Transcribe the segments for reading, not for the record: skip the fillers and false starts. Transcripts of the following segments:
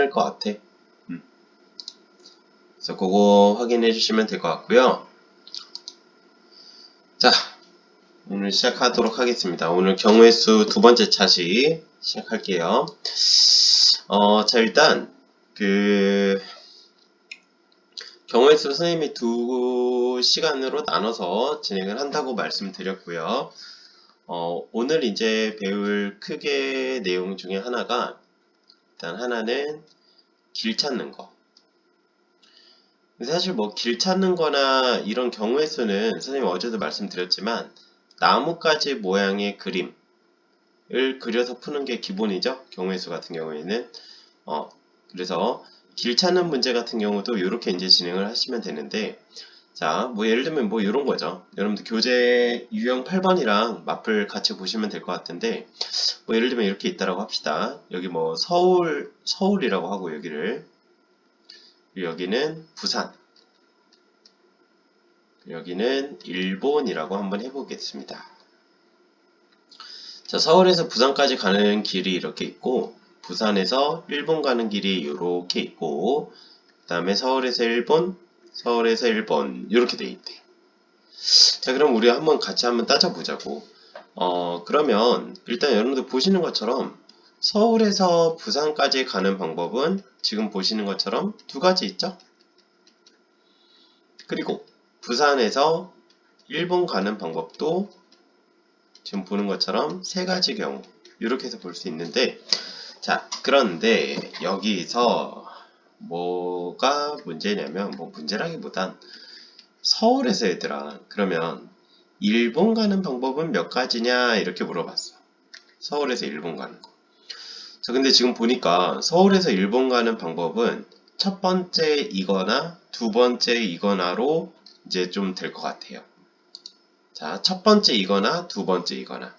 할 것 같아. 그래서 그거 확인해 주시면 될 것 같고요. 자, 오늘 시작하도록 하겠습니다. 오늘 경우의 수 두 번째 차시 시작할게요. 자, 일단 경우의 수 선생님이 두 시간으로 나눠서 진행을 한다고 말씀드렸고요. 오늘 이제 배울 크게 내용 중에 하나가, 일단 하나는 길 찾는 거. 사실 뭐 길 찾는 거나 이런 경우의 수는 선생님 어제도 말씀드렸지만 나뭇가지 모양의 그림을 그려서 푸는 게 기본이죠. 경우의 수 같은 경우에는. 그래서 길 찾는 문제 같은 경우도 이렇게 이제 진행을 하시면 되는데, 자, 뭐 예를 들면 뭐 이런 거죠. 여러분들 교재 유형 8번이랑 마플 같이 보시면 될 것 같은데, 뭐 예를 들면 이렇게 있다라고 합시다. 여기 뭐 서울이라고 하고 여기는 부산, 여기는 일본이라고 한번 해보겠습니다. 자, 서울에서 부산까지 가는 길이 이렇게 있고, 부산에서 일본 가는 길이 이렇게 있고, 그 다음에 서울에서 일본 이렇게 돼 있대. 자, 그럼 우리 같이 한번 따져보자고. 그러면 일단 여러분들 보시는 것처럼 서울에서 부산까지 가는 방법은 지금 보시는 것처럼 두 가지 있죠? 그리고 부산에서 일본 가는 방법도 지금 보는 것처럼 세 가지 경우 이렇게 해서 볼 수 있는데, 자, 그런데 여기서 뭐가 문제냐면, 뭐 문제라기보단 서울에서 얘들아, 그러면 일본 가는 방법은 몇 가지냐 이렇게 물어봤어. 서울에서 일본 가는 거. 자, 근데 지금 보니까 서울에서 일본 가는 방법은 첫 번째 이거나 두 번째 이거나로 이제 좀 될 것 같아요. 자, 첫 번째 이거나 두 번째 이거나.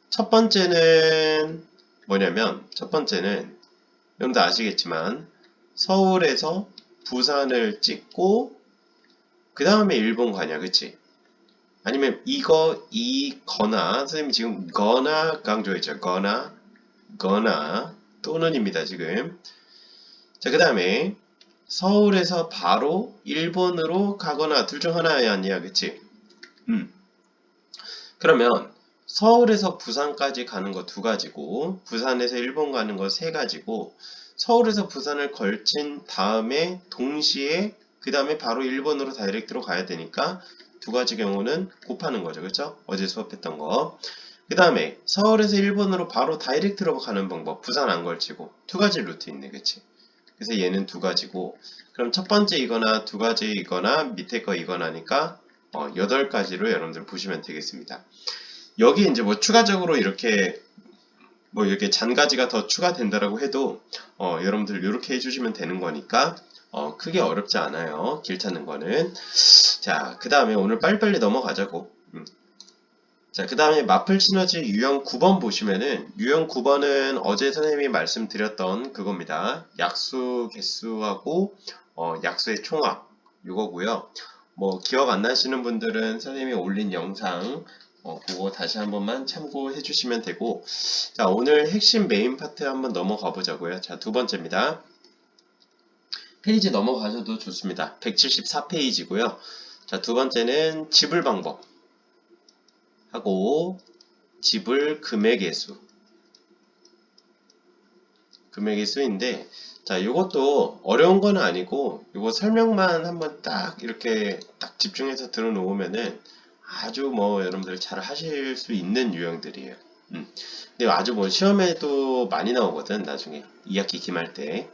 첫 번째는 뭐냐면, 첫 번째는 여러분들 아시겠지만 서울에서 부산을 찍고 그 다음에 일본 가냐, 그치? 아니면 이거나 선생님이 지금 거나 강조했죠. 거나 또는입니다, 지금. 자, 그 다음에 서울에서 바로 일본으로 가거나 둘 중 하나야, 아니야, 그치? 그러면 서울에서 부산까지 가는 거 두 가지고, 부산에서 일본 가는 거 세 가지고, 서울에서 부산을 걸친 다음에 동시에 그 다음에 바로 일본으로 다이렉트로 가야 되니까 두 가지 경우는 곱하는 거죠. 그렇죠? 어제 수업했던 거. 그 다음에 서울에서 일본으로 바로 다이렉트로 가는 방법, 부산 안 걸치고 두 가지 루트 있네. 그치? 그래서 얘는 두 가지고, 그럼 첫 번째 이거나 두 가지 이거나 밑에 거 이거나니까 8가지로 여러분들 보시면 되겠습니다. 여기 이제 뭐 추가적으로 이렇게 잔가지가 더 추가된다라고 해도 여러분들 이렇게 해주시면 되는 거니까 크게 어렵지 않아요. 길 찾는 거는. 자, 그 다음에 오늘 빨리빨리 넘어가자고. 자, 그 다음에 마플 시너지 유형 9번 보시면은, 유형 9번은 어제 선생님이 말씀드렸던 그겁니다. 약수 개수하고 약수의 총합 이거고요. 뭐 기억 안 나시는 분들은 선생님이 올린 영상 그거 다시 한 번만 참고해 주시면 되고, 자, 오늘 핵심 메인 파트 한번 넘어가 보자고요. 자, 두 번째입니다. 페이지 넘어가셔도 좋습니다. 174페이지고요. 자, 두 번째는 지불 방법 하고 지불 금액의 수인데, 자, 이것도 어려운 건 아니고 이거 설명만 한번 딱 이렇게 딱 집중해서 들어놓으면은 아주 뭐 여러분들 잘 하실 수 있는 유형들이에요. 근데 아주 뭐 시험에도 많이 나오거든, 나중에 2학기 기말 때.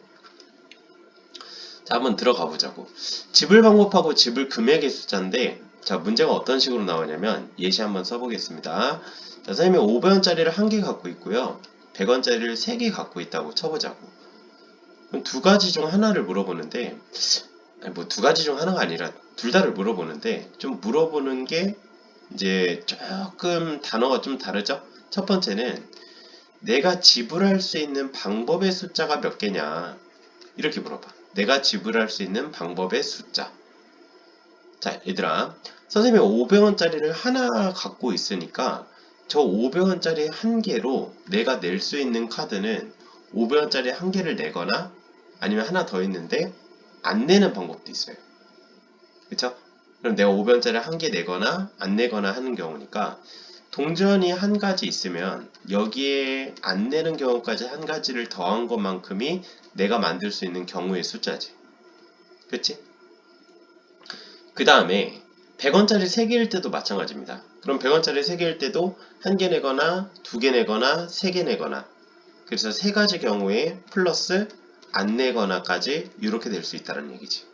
자, 한번 들어가 보자고. 지불 방법하고 지불 금액의 숫자인데, 자, 문제가 어떤 식으로 나오냐면 예시 한번 써보겠습니다. 자, 선생님이 500원짜리를 1개 갖고 있고요, 100원짜리를 3개 갖고 있다고 쳐보자고. 그럼 두 가지 중 하나를 물어보는데, 아니 뭐 두 가지 중 하나가 아니라 둘 다를 물어보는데, 좀 물어보는 게 이제 조금 단어가 좀 다르죠? 첫 번째는 내가 지불할 수 있는 방법의 숫자가 몇 개냐 이렇게 물어봐. 내가 지불할 수 있는 방법의 숫자. 자, 얘들아, 선생님이 500원짜리를 하나 갖고 있으니까 저 500원짜리 한 개로 내가 낼 수 있는 카드는 500원짜리 한 개를 내거나 아니면 하나 더 있는데 안 내는 방법도 있어요. 그쵸? 그럼 내가 5변짜리 한 개 내거나 안 내거나 하는 경우니까 동전이 한 가지 있으면 여기에 안 내는 경우까지 한 가지를 더한 것만큼이 내가 만들 수 있는 경우의 숫자지. 그치? 그 다음에 100원짜리 3개일 때도 마찬가지입니다. 그럼 100원짜리 3개일 때도 한 개 내거나 두 개 내거나 세 개 내거나 그래서 세 가지 경우에 플러스 안 내거나까지 이렇게 될 수 있다는 얘기지.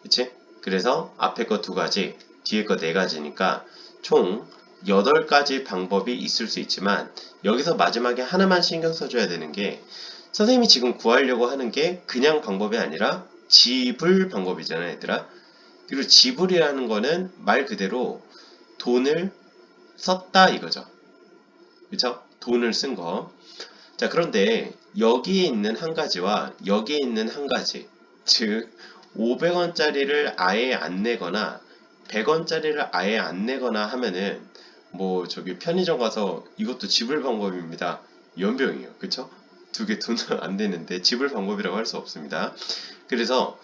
그치? 그래서 앞에 거 두 가지, 뒤에 거 네 가지니까 총 8가지 방법이 있을 수 있지만 여기서 마지막에 하나만 신경 써줘야 되는 게 선생님이 지금 구하려고 하는 게 그냥 방법이 아니라 지불 방법이잖아, 얘들아. 그리고 지불이라는 거는 말 그대로 돈을 썼다 이거죠. 그쵸? 돈을 쓴 거. 자, 그런데 여기에 있는 한 가지와 여기에 있는 한 가지, 즉 500원짜리를 아예 안 내거나 100원짜리를 아예 안 내거나 하면은 뭐 저기 편의점 가서 이것도 지불 방법입니다. 연병이에요. 그쵸? 두 개 돈을 안 내는데 지불 방법이라고 할 수 없습니다. 그래서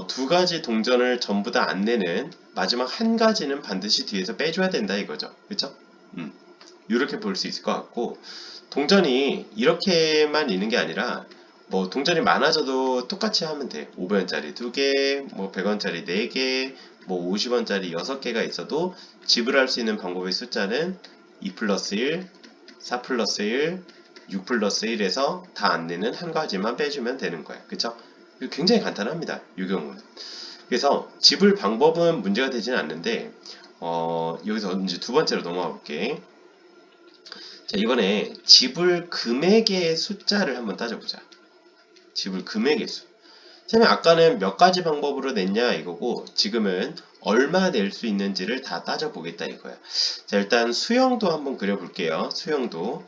두 가지 동전을 전부 다 안 내는 마지막 한 가지는 반드시 뒤에서 빼줘야 된다 이거죠. 그쵸? 이렇게 볼 수 있을 것 같고 동전이 이렇게만 있는 게 아니라 뭐 동전이 많아져도 똑같이 하면 돼. 500원짜리 2개, 뭐 100원짜리 4개, 뭐 50원짜리 6개가 있어도 지불할 수 있는 방법의 숫자는 2 플러스 1, 4 플러스 1, 6 플러스 1에서 다 안 내는 한 가지만 빼주면 되는 거야. 그쵸? 굉장히 간단합니다. 이 경우는. 그래서 지불 방법은 문제가 되지는 않는데 여기서 이제 두 번째로 넘어가 볼게. 자, 이번에 지불 금액의 숫자를 한번 따져보자. 지불 금액의 수. 선생님 아까는 몇 가지 방법으로 냈냐 이거고 지금은 얼마 낼 수 있는지를 다 따져보겠다 이거야. 자, 일단 수형도 한번 그려볼게요. 수형도.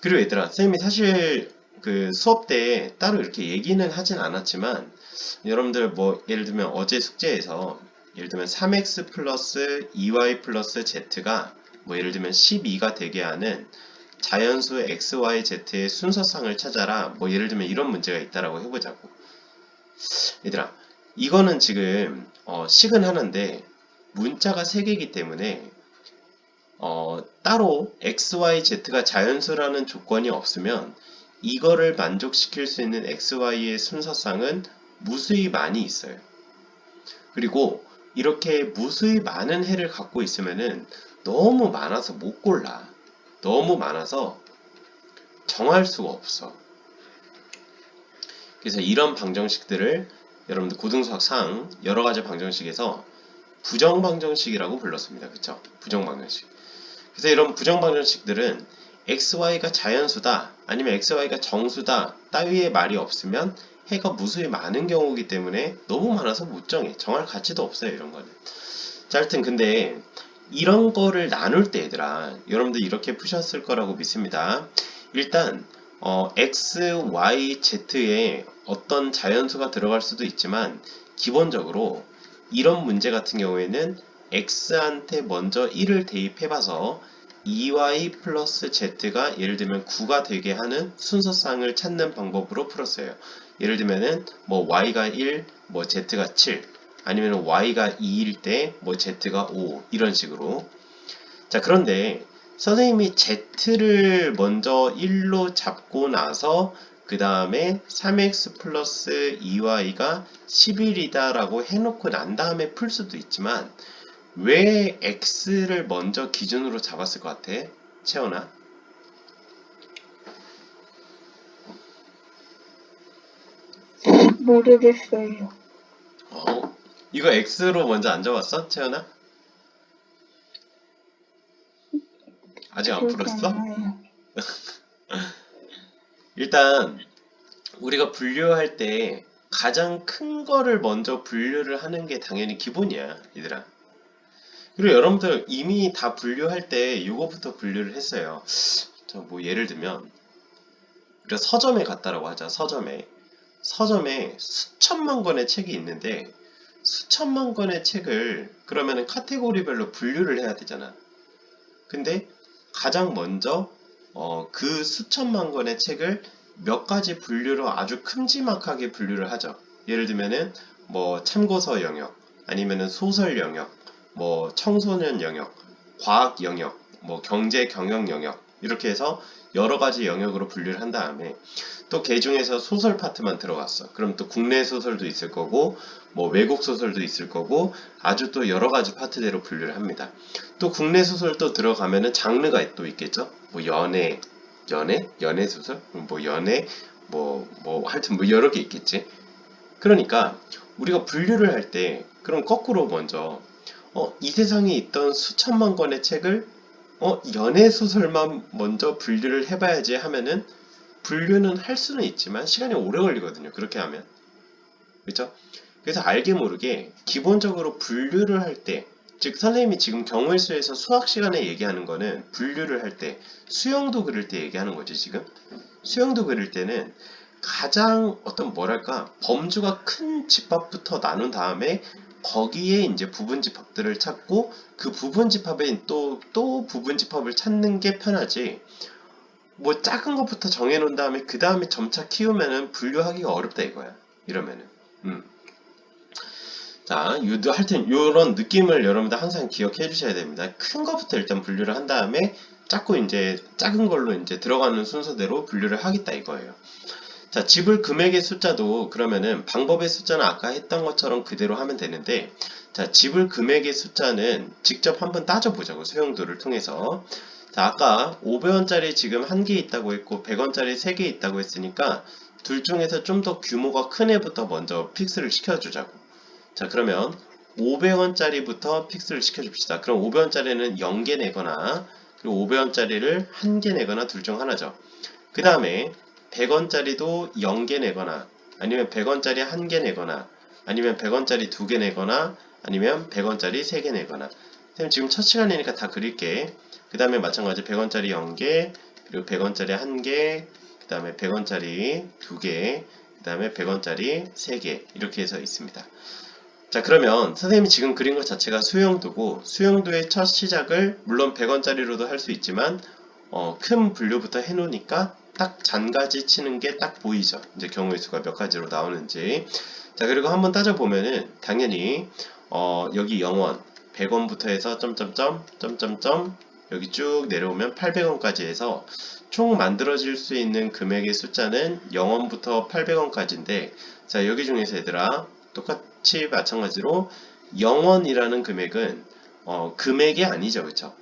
그리고 얘들아, 선생님이 사실 그 수업 때 따로 이렇게 얘기는 하진 않았지만 여러분들 뭐 예를 들면 어제 숙제에서 예를 들면 3x 플러스 2y 플러스 z가 뭐 예를 들면 12가 되게 하는 자연수 x, y, z의 순서상을 찾아라. 뭐 예를 들면 이런 문제가 있다라고 해보자고. 얘들아, 이거는 지금 식은 하나인데 문자가 3개이기 때문에 따로 x, y, z가 자연수라는 조건이 없으면 이거를 만족시킬 수 있는 x, y의 순서상은 무수히 많이 있어요. 그리고 이렇게 무수히 많은 해를 갖고 있으면은 너무 많아서 못 골라. 너무 많아서 정할 수가 없어. 그래서 이런 방정식들을 여러분들 고등수학 상 여러가지 방정식에서 부정방정식이라고 불렀습니다. 그쵸? 부정방정식. 그래서 이런 부정방정식들은 xy가 자연수다 아니면 xy가 정수다 따위의 말이 없으면 해가 무수히 많은 경우이기 때문에 너무 많아서 못 정해. 정할 가치도 없어요. 이런 거는. 자, 하여튼 근데 이런 거를 나눌 때 얘들아 여러분들 이렇게 푸셨을 거라고 믿습니다. 일단 x, y, z에 어떤 자연수가 들어갈 수도 있지만 기본적으로 이런 문제 같은 경우에는 x한테 먼저 1을 대입해봐서 2y 플러스 z가 예를 들면 9가 되게 하는 순서상을 찾는 방법으로 풀었어요. 예를 들면은 뭐 y가 1, 뭐 z가 7 아니면 y가 2일 때 뭐 z가 5 이런 식으로. 자, 그런데 선생님이 z를 먼저 1로 잡고 나서 그 다음에 3x 플러스 2y가 11이다 라고 해놓고 난 다음에 풀 수도 있지만 왜 x를 먼저 기준으로 잡았을 것 같아? 채원아? 모르겠어요. 이거 x로 먼저 안 잡았어? 채원아? 아직 안 풀었어? 일단 우리가 분류할 때 가장 큰 거를 먼저 분류를 하는 게 당연히 기본이야, 얘들아. 그리고 여러분들 이미 다 분류할 때 이거부터 분류를 했어요. 뭐 예를 들면 우리가 서점에 갔다라고 하자. 서점에 수천만 권의 책이 있는데 수천만 권의 책을 그러면은 카테고리별로 분류를 해야 되잖아. 근데 가장 먼저 그 수천만 권의 책을 몇 가지 분류로 아주 큼지막하게 분류를 하죠. 예를 들면은 뭐 참고서 영역, 아니면은 소설 영역, 뭐 청소년 영역, 과학 영역, 뭐 경제 경영 영역 이렇게 해서 여러 가지 영역으로 분류를 한 다음에 또 그 중에서 소설 파트만 들어갔어. 그럼 또 국내 소설도 있을 거고 뭐 외국 소설도 있을 거고 아주 또 여러 가지 파트대로 분류를 합니다. 또 국내 소설 또 들어가면은 장르가 또 있겠죠. 뭐 연애 소설, 뭐 연애, 뭐 하여튼 뭐 여러 개 있겠지. 그러니까 우리가 분류를 할 때 그럼 거꾸로 먼저 이 세상에 있던 수천만 권의 책을 연애 소설만 먼저 분류를 해봐야지 하면은 분류는 할 수는 있지만 시간이 오래 걸리거든요. 그렇게 하면. 그렇죠? 그래서 알게 모르게 기본적으로 분류를 할 때, 즉 선생님이 지금 경우일수에서 수학 시간에 얘기하는 거는 분류를 할 때, 수영도 그릴 때 얘기하는 거지 지금. 수영도 그릴 때는 가장 어떤 뭐랄까 범주가 큰 집합부터 나눈 다음에 거기에 이제 부분집합들을 찾고 그 부분집합에 또 부분집합을 찾는 게 편하지. 뭐 작은 것부터 정해놓은 다음에 그 다음에 점차 키우면은 분류하기가 어렵다 이거야. 이러면은. 음. 자, 하여튼 요런 느낌을 여러분들 항상 기억해 주셔야 됩니다. 큰 것부터 일단 분류를 한 다음에 자꾸 이제 작은 걸로 이제 들어가는 순서대로 분류를 하겠다 이거예요. 자, 지불 금액의 숫자도 그러면은 방법의 숫자는 아까 했던 것처럼 그대로 하면 되는데, 자, 지불 금액의 숫자는 직접 한번 따져보자고, 수용도를 통해서. 자, 아까 500원짜리 지금 한 개 있다고 했고 100원짜리 3개 있다고 했으니까 둘 중에서 좀 더 규모가 큰 애부터 먼저 픽스를 시켜주자고. 자, 그러면 500원짜리부터 픽스를 시켜줍시다. 그럼 500원짜리는 0개 내거나 그리고 500원짜리를 1개 내거나 둘 중 하나죠. 그 다음에 100원짜리도 0개 내거나 아니면 100원짜리 1개 내거나 아니면 100원짜리 2개 내거나 아니면 100원짜리 3개 내거나. 선생님 지금 첫 시간이니까 다 그릴게. 그 다음에 마찬가지 100원짜리 0개, 그리고 100원짜리 1개, 그 다음에 100원짜리 2개, 그 다음에 100원짜리 3개 이렇게 해서 있습니다. 자, 그러면 선생님이 지금 그린 것 자체가 수용도고, 수용도의 첫 시작을 물론 100원짜리로도 할 수 있지만 큰 분류부터 해놓으니까 딱 잔가지 치는 게 딱 보이죠. 이제 경우의 수가 몇 가지로 나오는지. 자, 그리고 한번 따져보면은 당연히 여기 0원 100원부터 해서 점점점 점점점 여기 쭉 내려오면 800원까지 해서 총 만들어질 수 있는 금액의 숫자는 0원부터 800원까지인데, 자, 여기 중에서 얘들아 똑같이 마찬가지로 0원이라는 금액은 금액이 아니죠. 그쵸?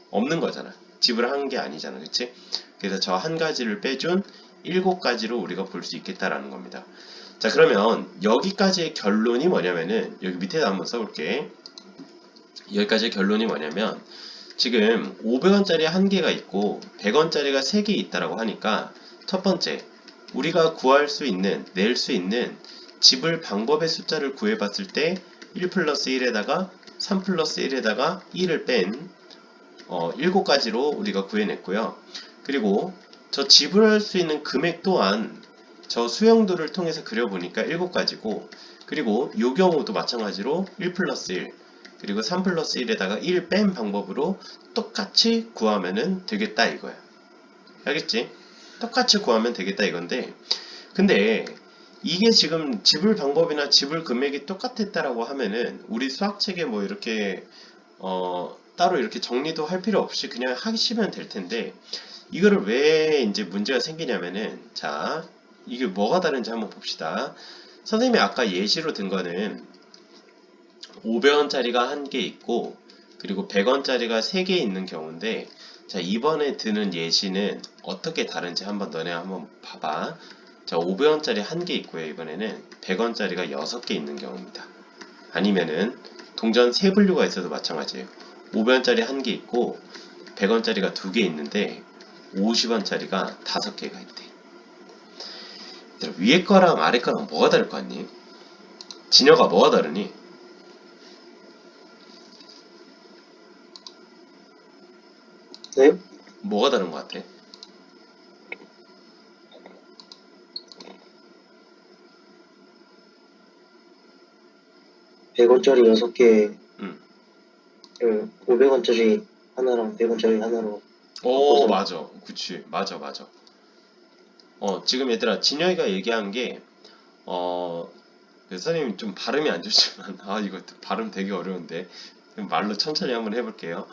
없는 거잖아. 지불한 게 아니잖아. 그치? 그래서 저 한 가지를 빼준 7가지로 우리가 볼 수 있겠다라는 겁니다. 자, 그러면 여기까지의 결론이 뭐냐면은 여기 밑에다 한번 써볼게. 여기까지의 결론이 뭐냐면 지금 500원짜리 한 개가 있고 100원짜리가 3개 있다라고 하니까 첫 번째, 우리가 구할 수 있는, 낼 수 있는 지불 방법의 숫자를 구해봤을 때 1 플러스 1에다가 3 플러스 1에다가 1을 뺀 7가지로 우리가 구해냈고요. 그리고 저 지불할 수 있는 금액 또한 저 수용도를 통해서 그려보니까 7가지고, 그리고 이 경우도 마찬가지로 1 플러스 1 그리고 3 플러스 1에다가 1 뺀 방법으로 똑같이 구하면 되겠다 이거야. 알겠지? 똑같이 구하면 되겠다 이건데, 근데 이게 지금 지불 방법이나 지불 금액이 똑같았다라고 하면은 우리 수학책에 뭐 이렇게 따로 이렇게 정리도 할 필요 없이 그냥 하시면 될 텐데, 이거를 왜 이제 문제가 생기냐면은, 자, 이게 뭐가 다른지 한번 봅시다. 선생님이 아까 예시로 든 거는 500원짜리가 한 개 있고 그리고 100원짜리가 3개 있는 경우인데, 자, 이번에 드는 예시는 어떻게 다른지 한번 너네 한번 봐봐. 자, 500원짜리 한 개 있고요. 이번에는 100원짜리가 6개 있는 경우입니다. 아니면은 동전 세 분류가 있어도 마찬가지예요. 500원짜리 한 개 있고 100원짜리가 2개 있는데 50원짜리가 5개가 있대. 위에 거랑 아래 거랑 뭐가 다를 것 같니? 진여가 뭐가 다르니? 네? 뭐가 다른 것 같아? 100원짜리 6개, 응. 500원짜리 하나랑 100원짜리 하나로 오, 바꿔서. 맞아. 그치. 맞아. 지금 얘들아, 진영이가 얘기한 게, 선생님 좀 발음이 안 좋지만, 이거 발음 되게 어려운데, 말로 천천히 한번 해볼게요.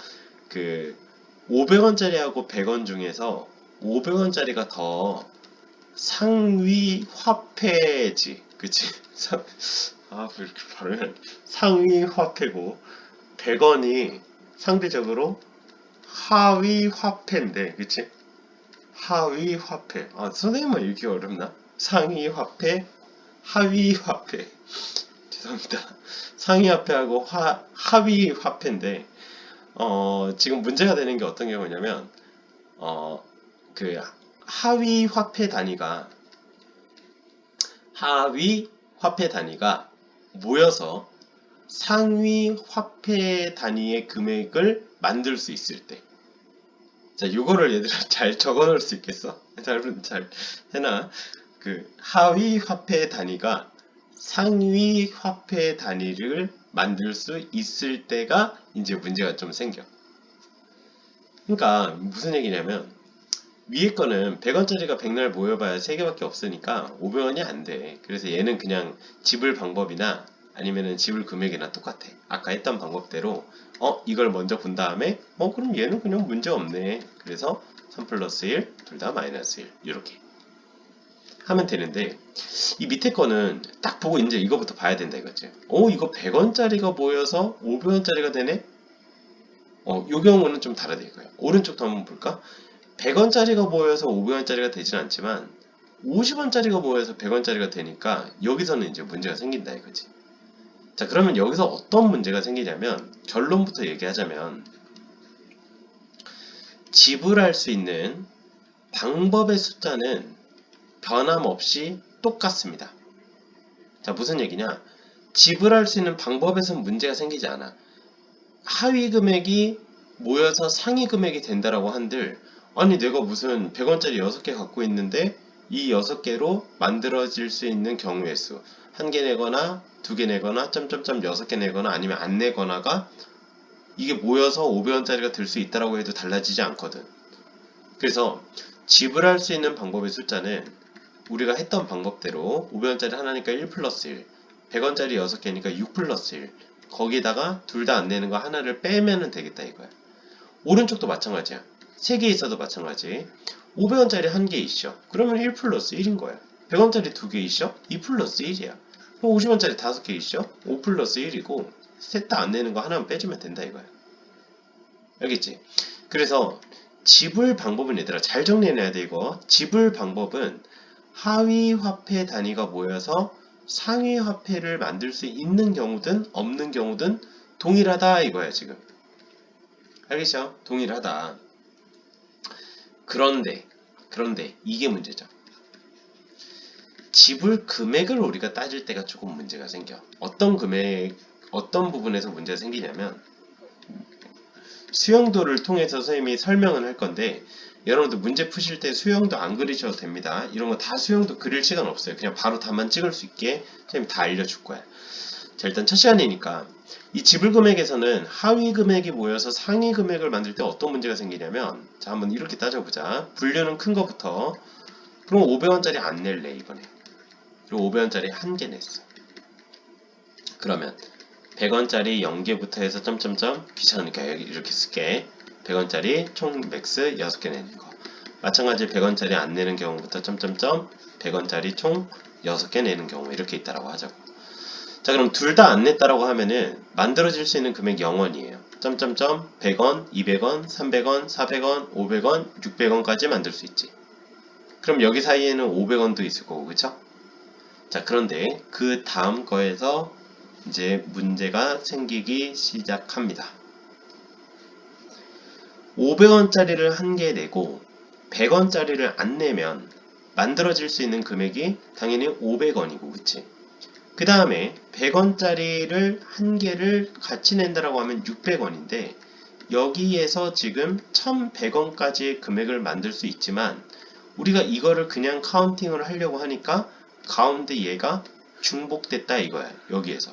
500원짜리하고 100원 중에서 500원짜리가 더 상위 화폐지. 그치? 왜 이렇게 발음이 안 돼? 상위 화폐고, 100원이 상대적으로 하위 화폐인데, 그치? 하위 화폐. 선생님은 이렇게 어렵나? 상위 화폐, 하위 화폐. 죄송합니다. 상위 화폐하고 하위 화폐인데, 지금 문제가 되는 게 어떤 경우냐면, 그 하위 화폐 단위가 모여서 상위 화폐 단위의 금액을 만들 수 있을 때. 자, 요거를 얘들아 잘 적어 놓을 수 있겠어? 잘 해놔. 하위 화폐 단위가 상위 화폐 단위를 만들 수 있을 때가 이제 문제가 좀 생겨. 그러니까 무슨 얘기냐면, 위에 거는 100원짜리가 백날 모여봐야 3개밖에 없으니까 500원이 안 돼. 그래서 얘는 그냥 지불 방법이나 아니면은 지불 금액이나 똑같아. 아까 했던 방법대로 이걸 먼저 본 다음에 그럼 얘는 그냥 문제 없네. 그래서 3 플러스 1, 둘 다 마이너스 1 이렇게 하면 되는데, 이 밑에 거는 딱 보고 이제 이거부터 봐야 된다 이거지. 이거 100원짜리가 모여서 500원짜리가 되네? 요 경우는 좀 다르다 이거야. 오른쪽도 한번 볼까? 100원짜리가 모여서 500원짜리가 되진 않지만 50원짜리가 모여서 100원짜리가 되니까 여기서는 이제 문제가 생긴다 이거지. 자, 그러면 여기서 어떤 문제가 생기냐면, 결론부터 얘기하자면, 지불할 수 있는 방법의 숫자는 변함없이 똑같습니다. 자, 무슨 얘기냐? 지불할 수 있는 방법에선 문제가 생기지 않아. 하위 금액이 모여서 상위 금액이 된다라고 한들, 아니 내가 무슨 100원짜리 6개 갖고 있는데 이 6개로 만들어질 수 있는 경우의 수, 1개 내거나 2개 내거나 점점점 6개 내거나 아니면 안 내거나가 이게 모여서 500원짜리가 될 수 있다라고 해도 달라지지 않거든. 그래서 지불할 수 있는 방법의 숫자는 우리가 했던 방법대로 500원짜리 하나니까 1 플러스 1, 100원짜리 6개니까 6 플러스 1, 거기다가 둘 다 안 내는 거 하나를 빼면 되겠다 이거야. 오른쪽도 마찬가지야. 3개 있어도 마찬가지. 500원짜리 1개 있어. 그러면 1 플러스 1인 거야. 100원짜리 2개 있어? 2 플러스 1이야. 50원짜리 5개 있어? 5 플러스 1이고 셋 다 안 내는 거 하나만 빼주면 된다 이거야. 알겠지? 그래서 지불 방법은 얘들아 잘 정리해놔야 돼 이거. 지불 방법은 하위 화폐 단위가 모여서 상위 화폐를 만들 수 있는 경우든 없는 경우든 동일하다 이거야 지금. 알겠죠? 동일하다. 그런데 이게 문제죠. 지불 금액을 우리가 따질 때가 조금 문제가 생겨. 어떤 부분에서 문제가 생기냐면, 수영도를 통해서 선생님이 설명을 할 건데, 여러분들 문제 푸실 때 수영도 안 그리셔도 됩니다. 이런 거 다 수영도 그릴 시간 없어요. 그냥 바로 답만 찍을 수 있게 선생님이 다 알려줄 거야. 자, 일단 첫 시간이니까 이 지불 금액에서는 하위 금액이 모여서 상위 금액을 만들 때 어떤 문제가 생기냐면, 자, 한번 이렇게 따져보자. 분류는 큰 거부터. 그럼 500원짜리 안 낼래 이번에. 그리고 500원짜리 1개 냈어. 그러면 100원짜리 0개부터 해서 점점점, 귀찮으니까 여기 이렇게 쓸게. 100원짜리 총 맥스 6개 내는 거. 마찬가지 100원짜리 안 내는 경우부터 점점점, 100원짜리 총 6개 내는 경우 이렇게 있다라고 하자고. 자, 그럼 둘 다 안 냈다라고 하면은 만들어질 수 있는 금액이 0원이에요. 점점점 100원, 200원, 300원, 400원, 500원, 600원까지 만들 수 있지. 그럼 여기 사이에는 500원도 있을 거고, 그쵸? 자, 그런데 그 다음 거에서 이제 문제가 생기기 시작합니다. 500원짜리를 1개 내고 100원짜리를 안 내면 만들어질 수 있는 금액이 당연히 500원이고, 그치? 그 다음에 100원짜리를 1개를 같이 낸다라고 하면 600원인데, 여기에서 지금 1100원까지의 금액을 만들 수 있지만 우리가 이거를 그냥 카운팅을 하려고 하니까 가운데 얘가 중복됐다 이거야. 여기에서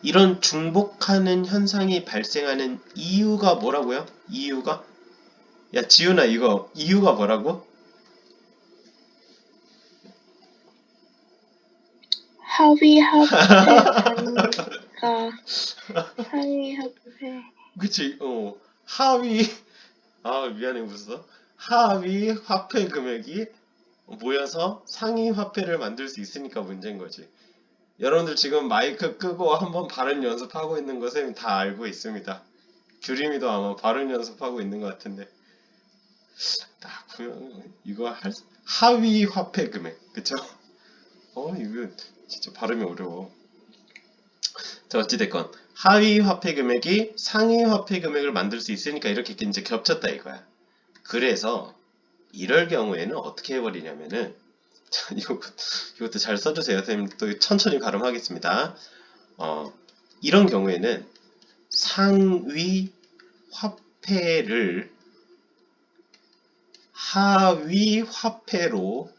이런 중복하는 현상이 발생하는 이유가 뭐라고요? 이유가? 야, 지훈아, 이거 이유가 뭐라고? 하위 합회 단가 상위 합회 그치? 하위, 미안해, 웃어. 하위 화폐 금액이 모여서 상위 화폐를 만들 수 있으니까 문제인 거지. 여러분들 지금 마이크 끄고 한번 발음 연습하고 있는 거 쌤이 다 알고 있습니다. 규림이도 아마 발음 연습하고 있는 것 같은데. 이거 하위 화폐 금액, 그쵸? 이거 진짜 발음이 어려워. 자, 어찌됐건 하위 화폐 금액이 상위 화폐 금액을 만들 수 있으니까 이렇게 이제 겹쳤다 이거야. 그래서 이럴 경우에는 어떻게 해버리냐면은, 자, 이것도 잘 써주세요. 선생님 또 천천히 발음하겠습니다. 이런 경우에는 상위 화폐를 하위 화폐로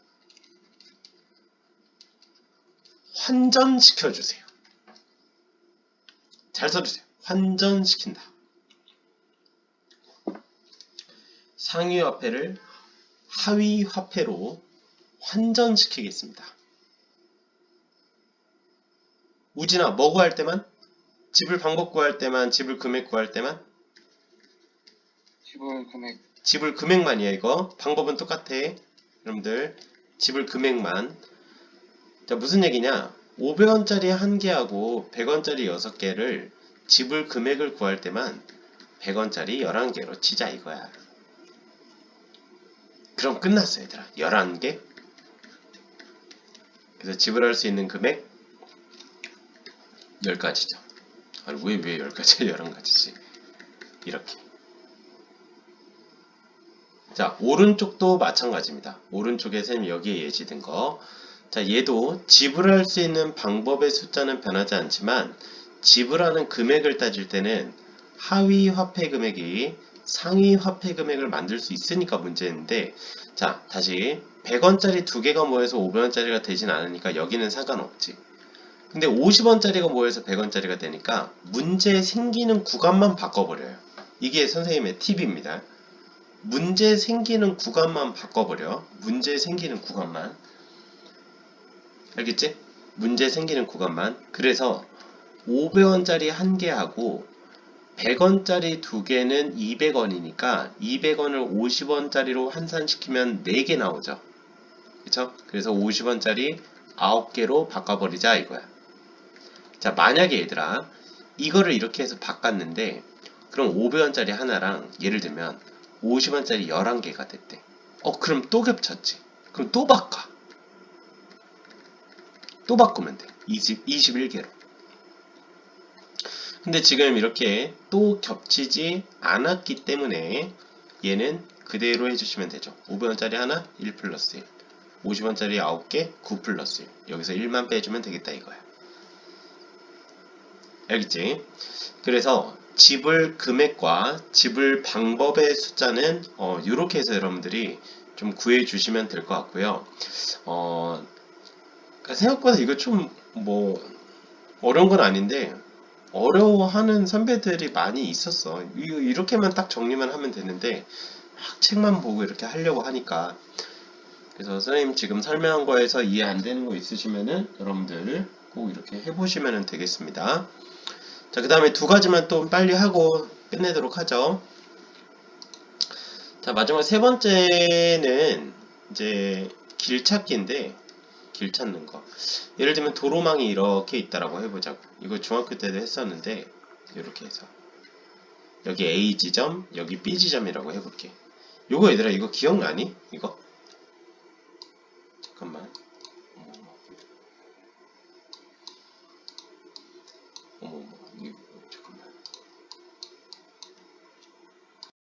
환전시켜 주세요. 잘 써주세요. 환전시킨다. 상위 화폐를 하위 화폐로 환전시키겠습니다. 우진아, 뭐 구할 때만? 지불 방법 구할 때만, 지불 금액 구할 때만? 지불 금액. 지불 금액만이야 이거. 방법은 똑같아. 여러분들 지불 금액만. 자, 무슨 얘기냐? 500원짜리 1개하고 100원짜리 6개를 지불 금액을 구할 때만 100원짜리 11개로 치자 이거야. 그럼 끝났어 얘들아. 11개. 그래서 지불할 수 있는 금액 10가지죠. 아니 왜 10가지 11가지지. 이렇게. 자, 오른쪽도 마찬가지입니다. 오른쪽에 쌤이 여기에 예시된 거. 자, 얘도 지불할 수 있는 방법의 숫자는 변하지 않지만 지불하는 금액을 따질 때는 하위 화폐 금액이 상위 화폐 금액을 만들 수 있으니까 문제인데, 자, 다시 100원짜리 2개가 모여서 500원짜리가 되진 않으니까 여기는 상관없지. 근데 50원짜리가 모여서 100원짜리가 되니까 문제 생기는 구간만 바꿔버려요. 이게 선생님의 팁입니다. 문제 생기는 구간만 바꿔버려. 문제 생기는 구간만. 알겠지? 문제 생기는 구간만. 그래서 500원짜리 1개하고 100원짜리 2개는 200원이니까 200원을 50원짜리로 환산시키면 4개 나오죠. 그쵸? 그래서 50원짜리 9개로 바꿔버리자 이거야. 자, 만약에 얘들아 이거를 이렇게 해서 바꿨는데 그럼 500원짜리 하나랑 예를 들면 50원짜리 11개가 됐대. 그럼 또 겹쳤지. 그럼 또 바꿔. 또 바꾸면 돼. 21개로. 근데 지금 이렇게 또 겹치지 않았기 때문에 얘는 그대로 해주시면 되죠. 500원짜리 하나 1 플러스 1. 50원짜리 9개 9 플러스 1. 여기서 1만 빼주면 되겠다 이거야. 알겠지? 그래서 지불 금액과 지불 방법의 숫자는 이렇게 해서 여러분들이 좀 구해 주시면 될 것 같고요. 그러니까 생각보다 이거 좀 뭐 어려운 건 아닌데 어려워하는 선배들이 많이 있었어. 이렇게만 딱 정리만 하면 되는데 막 책만 보고 이렇게 하려고 하니까. 그래서 선생님 지금 설명한 거에서 이해 안 되는 거 있으시면은 여러분들 꼭 이렇게 해보시면 되겠습니다. 자, 그 다음에 2가지만 또 빨리 하고 끝내도록 하죠. 자, 마지막 3번째는 이제 길 찾기인데, 길 찾는 거. 예를 들면 도로망이 이렇게 있다라고 해보자고. 이거 중학교 때도 했었는데 이렇게 해서 여기 A 지점, 여기 B 지점이라고 해볼게. 요거 얘들아 이거 기억나니? 이거? 잠깐만. 어머, 이거 잠깐만.